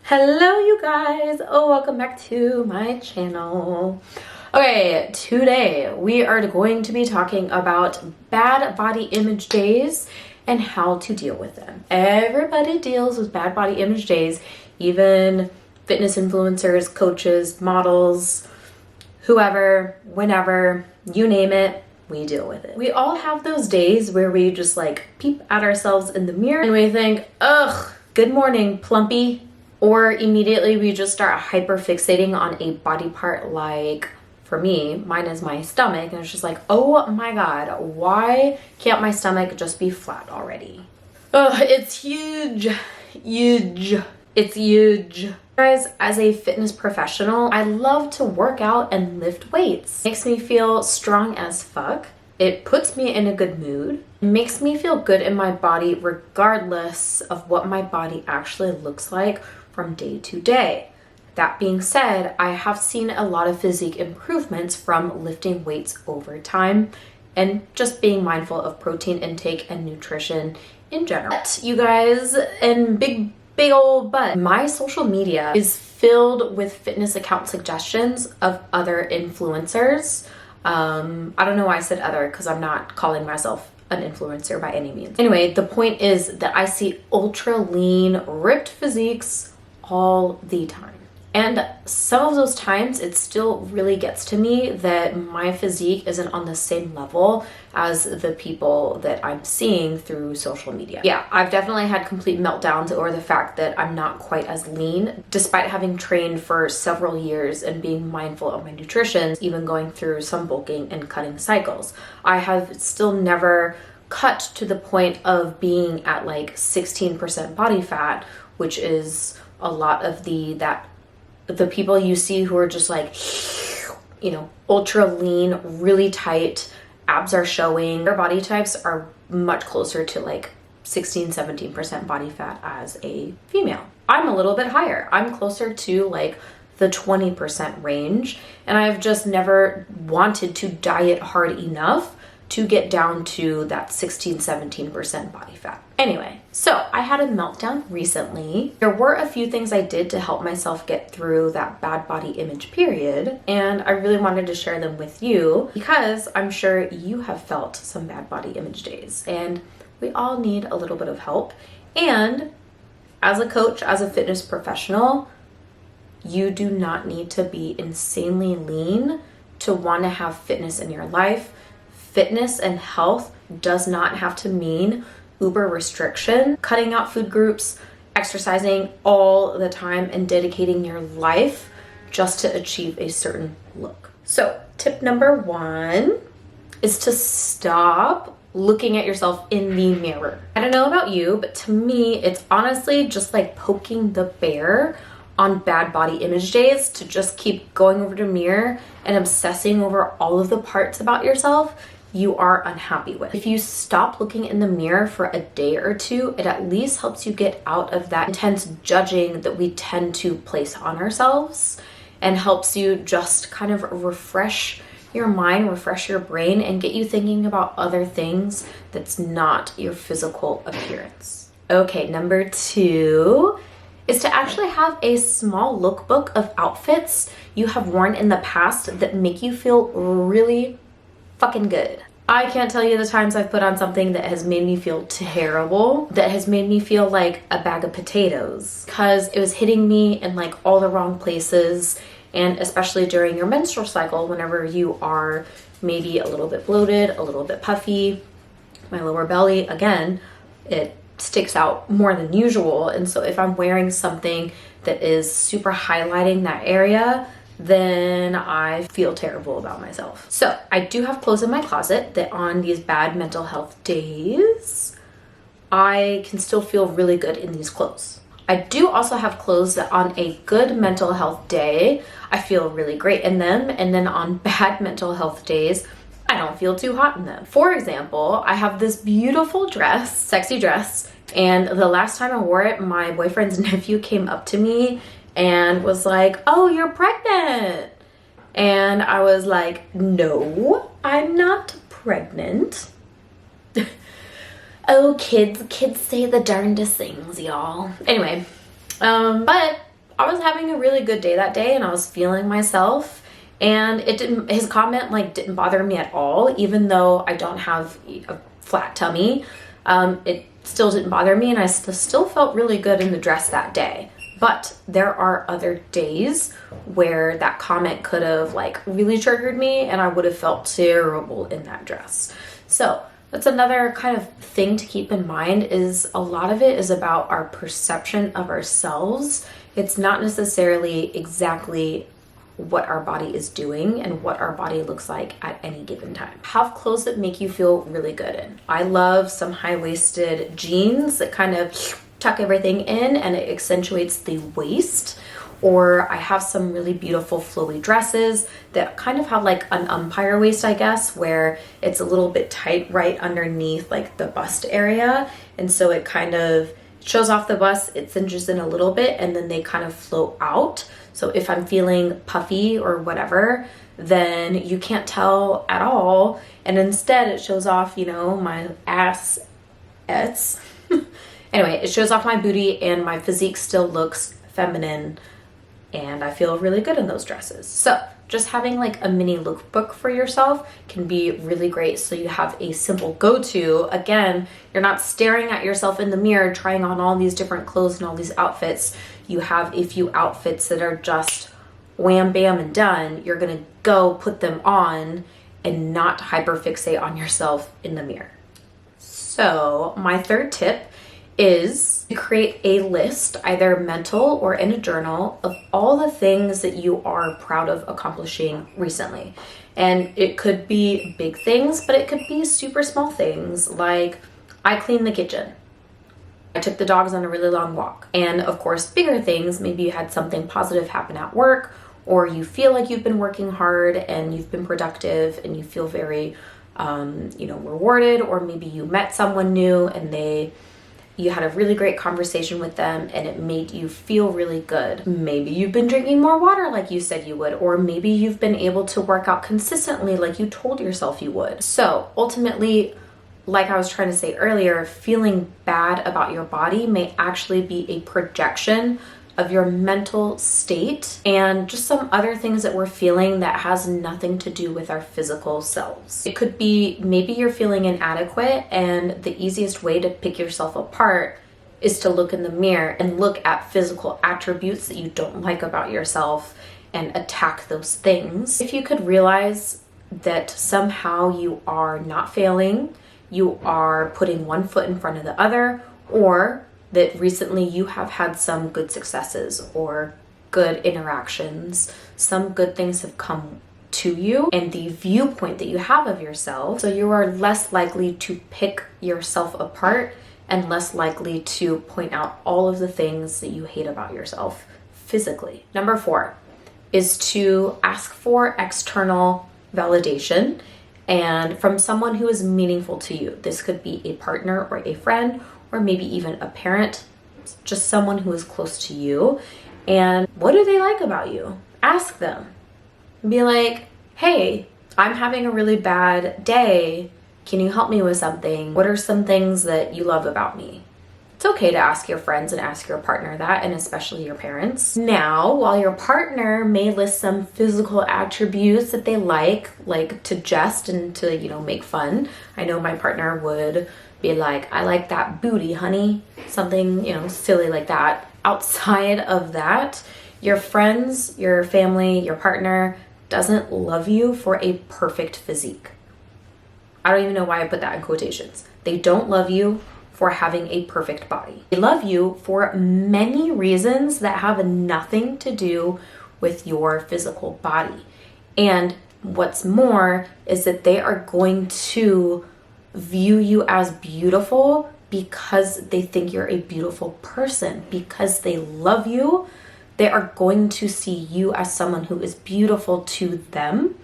Hello you guys, welcome back to my channel. Okay, today we are going to be talking about bad body image days and how to deal with them. Everybody deals with bad body image days, even fitness influencers, coaches, models, whoever, whenever, you name it, we deal with it. We all have those days where we just like peep at ourselves in the mirror and we think, ugh, good morning, plumpy. Or immediately we just start hyper fixating on a body part, like for me, mine is my stomach, and it's just like, oh my god, why can't my stomach just be flat already? Oh, it's huge, it's huge. Guys, as a fitness professional, I love to work out and lift weights. It makes me feel strong as fuck. It puts me in a good mood. It makes me feel good in my body regardless of what my body actually looks like from day to day. That being said, I have seen a lot of physique improvements from lifting weights over time and just being mindful of protein intake and nutrition in general. But you guys, and big old but, my social media is filled with fitness account suggestions of other influencers. I don't know why I said other, because I'm not calling myself an influencer by any means. Anyway, the point is that I see ultra lean, ripped physiques all the time. And some of those times it still really gets to me that my physique isn't on the same level as the people that I'm seeing through social media. Yeah, I've definitely had complete meltdowns over the fact that I'm not quite as lean, despite having trained for several years and being mindful of my nutrition, even going through some bulking and cutting cycles. I have still never cut to the point of being at like 16% body fat, which is a lot of the people you see who are just like, you know, ultra lean, really tight, abs are showing. Their body types are much closer to like 16-17% body fat as a female. I'm a little bit higher. I'm closer to like the 20% range, and I've just never wanted to diet hard enough to get down to that 16-17% body fat. Anyway, so I had a meltdown recently. There were a few things I did to help myself get through that bad body image period, and I really wanted to share them with you because I'm sure you have felt some bad body image days, and we all need a little bit of help. And as a coach, as a fitness professional, you do not need to be insanely lean to want to have fitness in your life. Fitness and health does not have to mean uber restriction, cutting out food groups, exercising all the time, and dedicating your life just to achieve a certain look. So tip number one is to stop looking at yourself in the mirror. I don't know about you, but to me, it's honestly just like poking the bear on bad body image days to just keep going over the mirror and obsessing over all of the parts about yourself you are unhappy with. If you stop looking in the mirror for a day or two, it at least helps you get out of that intense judging that we tend to place on ourselves, and helps you just kind of refresh your mind, refresh your brain, and get you thinking about other things that's not your physical appearance. Okay, number two is to actually have a small lookbook of outfits you have worn in the past that make you feel really fucking good. I can't tell you the times I've put on something that has made me feel terrible, that has made me feel like a bag of potatoes, because it was hitting me in like all the wrong places. And especially during your menstrual cycle, whenever you are maybe a little bit bloated, a little bit puffy, my lower belly, again, it sticks out more than usual. And so if I'm wearing something that is super highlighting that area, then I feel terrible about myself. So I do have clothes in my closet that on these bad mental health days, I can still feel really good in these clothes. I do also have clothes that on a good mental health day, I feel really great in them. And then on bad mental health days, I don't feel too hot in them. For example, I have this beautiful dress, sexy dress, and the last time I wore it, my boyfriend's nephew came up to me and was like, "Oh, you're pregnant." And I was like, "No, I'm not pregnant." Oh, kids say the darndest things, y'all. Anyway, but I was having a really good day that day and I was feeling myself, and his comment like didn't bother me at all, even though I don't have a flat tummy. It still didn't bother me, and I still felt really good in the dress that day. But there are other days where that comment could have like really triggered me and I would have felt terrible in that dress. So that's another kind of thing to keep in mind, is a lot of it is about our perception of ourselves. It's not necessarily exactly what our body is doing and what our body looks like at any given time. Have clothes that make you feel really good in. I love some high-waisted jeans that kind of tuck everything in and it accentuates the waist. Or I have some really beautiful flowy dresses that kind of have like an umpire waist, I guess, where it's a little bit tight right underneath like the bust area. And so it kind of shows off the bust, it cinches in a little bit, and then they kind of float out. So if I'm feeling puffy or whatever, then you can't tell at all. And instead it shows off, you know, my ass. Anyway, it shows off my booty and my physique still looks feminine, and I feel really good in those dresses. So just having like a mini lookbook for yourself can be really great. So you have a simple go-to. Again, you're not staring at yourself in the mirror trying on all these different clothes and all these outfits. You have a few outfits that are just wham bam and done. You're gonna go put them on and not hyperfixate on yourself in the mirror. So my third tip is to create a list, either mental or in a journal, of all the things that you are proud of accomplishing recently. And it could be big things, but it could be super small things, like I cleaned the kitchen, I took the dogs on a really long walk. And of course, bigger things, maybe you had something positive happen at work, or you feel like you've been working hard and you've been productive and you feel very rewarded, or maybe you met someone new and you had a really great conversation with them and it made you feel really good. Maybe you've been drinking more water like you said you would, or maybe you've been able to work out consistently like you told yourself you would. So ultimately, like I was trying to say earlier, feeling bad about your body may actually be a projection of your mental state and just some other things that we're feeling that has nothing to do with our physical selves. It could be maybe you're feeling inadequate, and the easiest way to pick yourself apart is to look in the mirror and look at physical attributes that you don't like about yourself and attack those things. If you could realize that somehow you are not failing, you are putting one foot in front of the other, or that recently you have had some good successes or good interactions, some good things have come to you, and the viewpoint that you have of yourself, so you are less likely to pick yourself apart and less likely to point out all of the things that you hate about yourself physically. Number 4 is to ask for external validation, and from someone who is meaningful to you. This could be a partner or a friend, or maybe even a parent, just someone who is close to you. And what do they like about you? Ask them. Be like, hey, I'm having a really bad day. Can you help me with something? What are some things that you love about me? It's okay to ask your friends and ask your partner that, and especially your parents. Now, while your partner may list some physical attributes that they like to jest and to, make fun. I know my partner would be like, I like that booty, honey. Something, silly like that. Outside of that, your friends, your family, your partner doesn't love you for a perfect physique. I don't even know why I put that in quotations. They don't love you for having a perfect body. They love you for many reasons that have nothing to do with your physical body. And what's more is that they are going to view you as beautiful because they think you're a beautiful person, because they love you. They are going to see you as someone who is beautiful to them.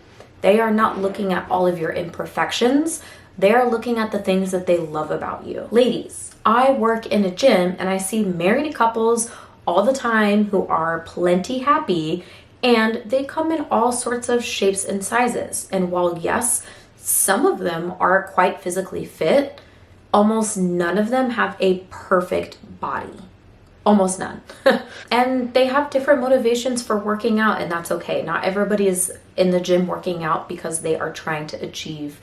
They are not looking at all of your imperfections. They are looking at the things that they love about you. Ladies, I work in a gym and I see married couples all the time who are plenty happy, and they come in all sorts of shapes and sizes. And while yes, some of them are quite physically fit, almost none of them have a perfect body. Almost none. And they have different motivations for working out, and that's okay. Not everybody is in the gym working out because they are trying to achieve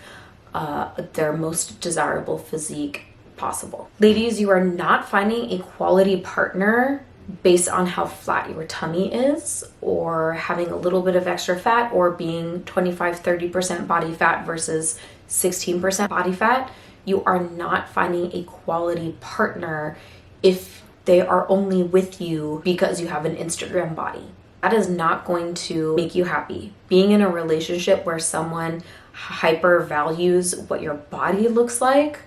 their most desirable physique possible. Ladies, you are not finding a quality partner based on how flat your tummy is, or having a little bit of extra fat, or being 25-30% body fat versus 16% body fat. You are not finding a quality partner if they are only with you because you have an Instagram body. That is not going to make you happy. Being in a relationship where someone hyper values what your body looks like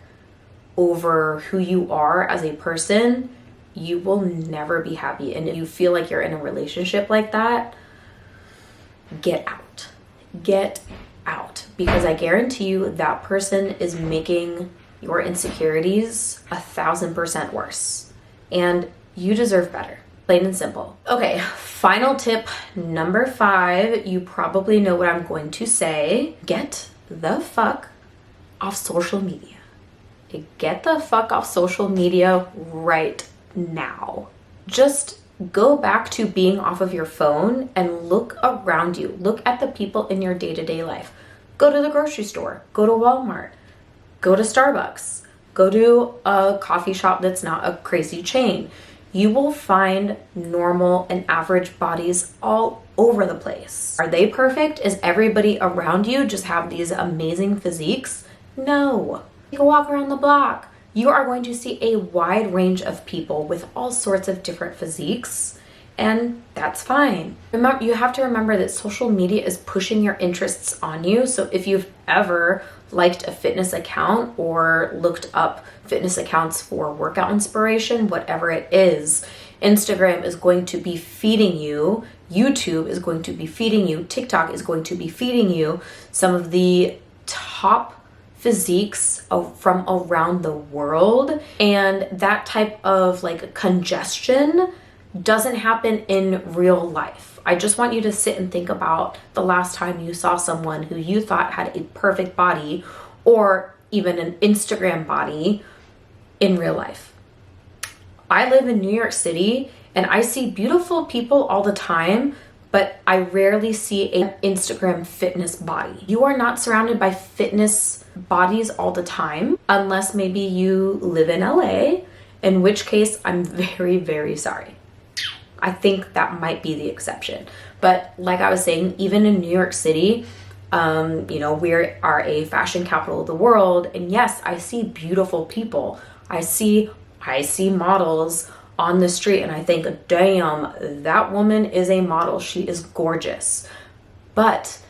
over who you are as a person, you will never be happy. And if you feel like you're in a relationship like that, get out. Get out. Because I guarantee you that person is making your insecurities 1,000% worse. And you deserve better. Plain and simple. Okay, final tip number 5. You probably know what I'm going to say. Get the fuck off social media. Get the fuck off social media right now. Just go back to being off of your phone and look around you. Look at the people in your day-to-day life. Go to the grocery store. Go to Walmart. Go to Starbucks. Go to a coffee shop that's not a crazy chain. You will find normal and average bodies all over the place. Are they perfect? Is everybody around you just have these amazing physiques? No. Take a walk around the block. You are going to see a wide range of people with all sorts of different physiques, and that's fine. Remember, you have to remember that social media is pushing your interests on you. So if you've ever liked a fitness account or looked up fitness accounts for workout inspiration, whatever it is, Instagram is going to be feeding you, YouTube is going to be feeding you, TikTok is going to be feeding you some of the top physiques from around the world. And that type of like congestion doesn't happen in real life. I just want you to sit and think about the last time you saw someone who you thought had a perfect body or even an Instagram body in real life. I live in New York City and I see beautiful people all the time, but I rarely see an Instagram fitness body. You are not surrounded by fitness bodies all the time, unless maybe you live in LA, in which case I'm very, very sorry. I think that might be the exception. But like I was saying, even in New York City, we are a fashion capital of the world. And yes, I see beautiful people. I see models on the street and I think, damn, that woman is a model. She is gorgeous. But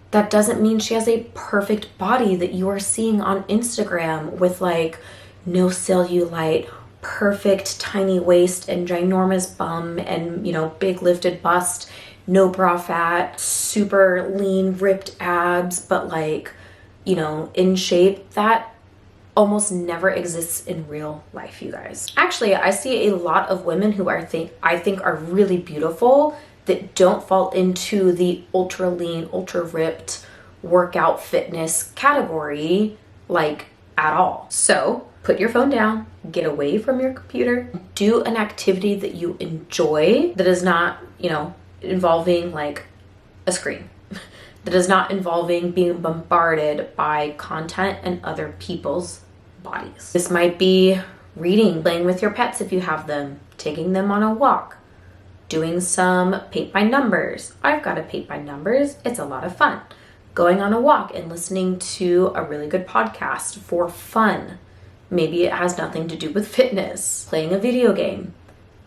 that doesn't mean she has a perfect body that you are seeing on Instagram with like no cellulite, perfect tiny waist and ginormous bum and, big lifted bust, no bra fat, super lean, ripped abs, but in shape. That almost never exists in real life, you guys. Actually, I see a lot of women who I think are really beautiful that don't fall into the ultra lean, ultra ripped workout fitness category at all. So put your phone down, get away from your computer, do an activity that you enjoy that is not, involving a screen, that is not involving being bombarded by content and other people's bodies. This might be reading, playing with your pets if you have them, taking them on a walk, doing some paint by numbers. I've got a paint by numbers. It's a lot of fun. Going on a walk and listening to a really good podcast for fun. Maybe it has nothing to do with fitness. Playing a video game.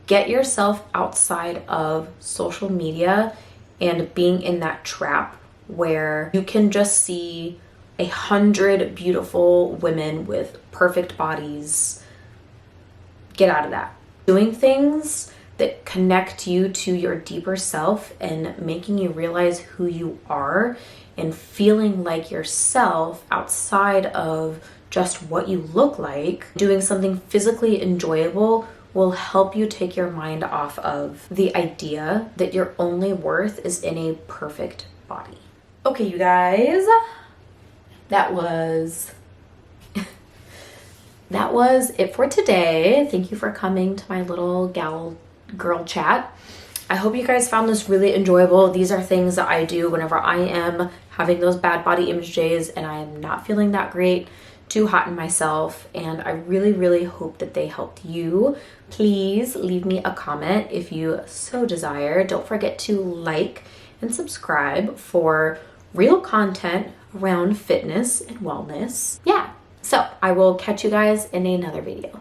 Get yourself outside of social media and being in that trap where you can just see 100 beautiful women with perfect bodies. Get out of that. Doing things that connect you to your deeper self and making you realize who you are and feeling like yourself outside of just what you look like. Doing something physically enjoyable will help you take your mind off of the idea that your only worth is in a perfect body. Okay, you guys, that was that was it for today. Thank you for coming to my little girl chat. I hope you guys found this really enjoyable. These are things that I do whenever I am having those bad body image days and I am not feeling that great, too hot in myself, and I really, really hope that they helped you. Please leave me a comment if you so desire. Don't forget to like and subscribe for real content around fitness and wellness. Yeah, so I will catch you guys in another video.